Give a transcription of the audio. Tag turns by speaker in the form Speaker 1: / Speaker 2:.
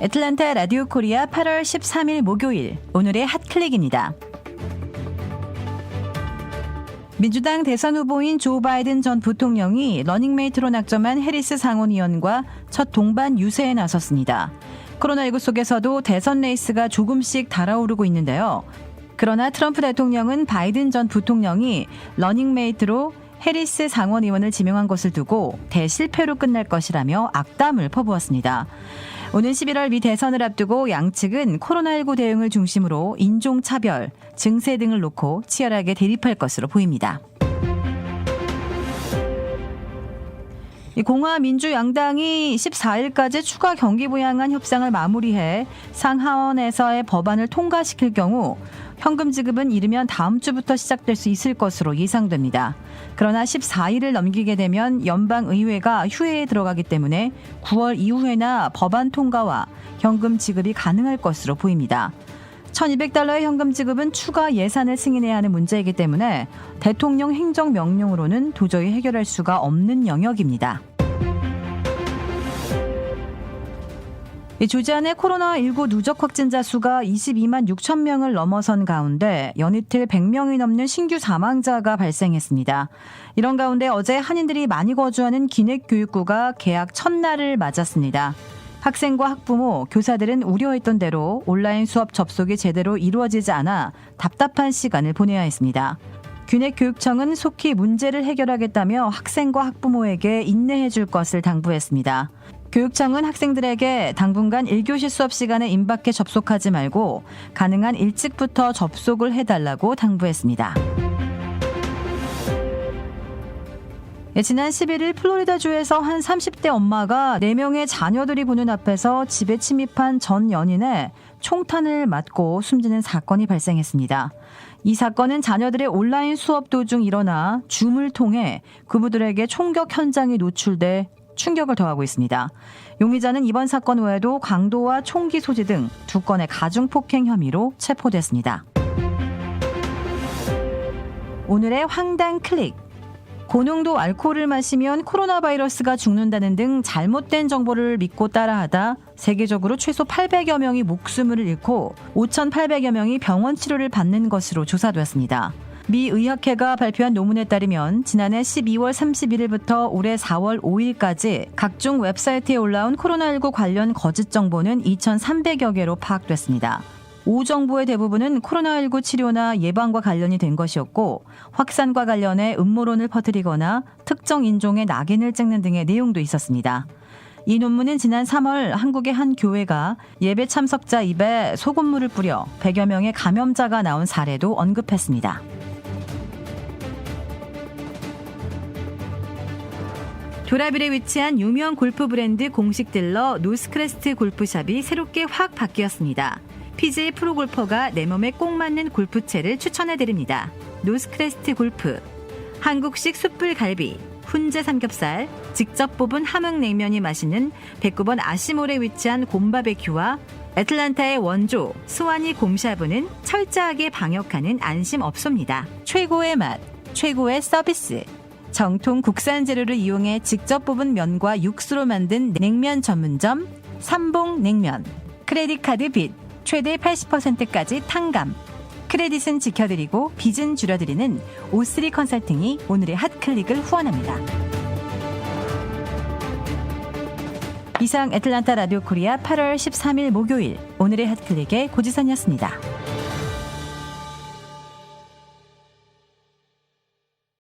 Speaker 1: 애틀랜타 라디오 코리아 8월 13일 목요일 오늘의 핫클릭입니다. 민주당 대선 후보인 조 바이든 전 부통령이 러닝메이트로 낙점한 해리스 상원의원과 첫 동반 유세에 나섰습니다. 코로나19 속에서도 대선 레이스가 조금씩 달아오르고 있는데요. 그러나 트럼프 대통령은 바이든 전 부통령이 러닝메이트로 해리스 상원의원을 지명한 것을 두고 대실패로 끝날 것이라며 악담을 퍼부었습니다. 오는 11월 미 대선을 앞두고 양측은 코로나19 대응을 중심으로 인종차별, 증세 등을 놓고 치열하게 대립할 것으로 보입니다. 공화민주양당이 14일까지 추가 경기 부양안 협상을 마무리해 상하원에서의 법안을 통과시킬 경우 현금 지급은 이르면 다음 주부터 시작될 수 있을 것으로 예상됩니다. 그러나 14일을 넘기게 되면 연방의회가 휴회에 들어가기 때문에 9월 이후에나 법안 통과와 현금 지급이 가능할 것으로 보입니다. $1,200의 현금 지급은 추가 예산을 승인해야 하는 문제이기 때문에 대통령 행정명령으로는 도저히 해결할 수가 없는 영역입니다. 조지아의 코로나19 누적 확진자 수가 22만 6천 명을 넘어선 가운데 연이틀 100명이 넘는 신규 사망자가 발생했습니다. 이런 가운데 어제 한인들이 많이 거주하는 기내 교육구가 개학 첫날을 맞았습니다. 학생과 학부모, 교사들은 우려했던 대로 온라인 수업 접속이 제대로 이루어지지 않아 답답한 시간을 보내야 했습니다. 귀내교육청은 속히 문제를 해결하겠다며 학생과 학부모에게 인내해 줄 것을 당부했습니다. 교육청은 학생들에게 당분간 1교시 수업 시간에 임박해 접속하지 말고 가능한 일찍부터 접속을 해달라고 당부했습니다. 지난 11일 플로리다주에서 한 30대 엄마가 4명의 자녀들이 보는 앞에서 집에 침입한 전 연인의 총탄을 맞고 숨지는 사건이 발생했습니다. 이 사건은 자녀들의 온라인 수업 도중 일어나 줌을 통해 그부들에게 총격 현장이 노출돼 충격을 더하고 있습니다. 용의자는 이번 사건 외에도 강도와 총기 소지 등 2건의 가중폭행 혐의로 체포됐습니다. 오늘의 황당 클릭. 고농도 알코올을 마시면 코로나 바이러스가 죽는다는 등 잘못된 정보를 믿고 따라하다 세계적으로 최소 800여 명이 목숨을 잃고 5,800여 명이 병원 치료를 받는 것으로 조사되었습니다. 미 의학회가 발표한 논문에 따르면 지난해 12월 31일부터 올해 4월 5일까지 각종 웹사이트에 올라온 코로나19 관련 거짓 정보는 2,300여 개로 파악됐습니다. 오정보의 대부분은 코로나19 치료나 예방과 관련이 된 것이었고 확산과 관련해 음모론을 퍼뜨리거나 특정 인종의 낙인을 찍는 등의 내용도 있었습니다. 이 논문은 지난 3월 한국의 한 교회가 예배 참석자 입에 소금물을 뿌려 100여 명의 감염자가 나온 사례도 언급했습니다. 도라빌에 위치한 유명 골프 브랜드 공식 딜러 노스크레스트 골프샵이 새롭게 확 바뀌었습니다. PGA 프로골퍼가 내 몸에 꼭 맞는 골프채를 추천해드립니다. 노스크레스트 골프, 한국식 숯불 갈비, 훈제 삼겹살, 직접 뽑은 함흥냉면이 맛있는 109번 아시몰에 위치한 곰바베큐와 애틀랜타의 원조 스와니 곰샤브는 철저하게 방역하는 안심업소입니다. 최고의 맛, 최고의 서비스. 정통 국산 재료를 이용해 직접 뽑은 면과 육수로 만든 냉면 전문점 삼봉냉면. 크레딧 카드 빚 최대 80%까지 탕감. 크레딧은 지켜드리고 빚은 줄여드리는 O3 컨설팅이 오늘의 핫클릭을 후원합니다. 이상 애틀랜타 라디오 코리아 8월 13일 목요일 오늘의 핫클릭의 고지선이었습니다.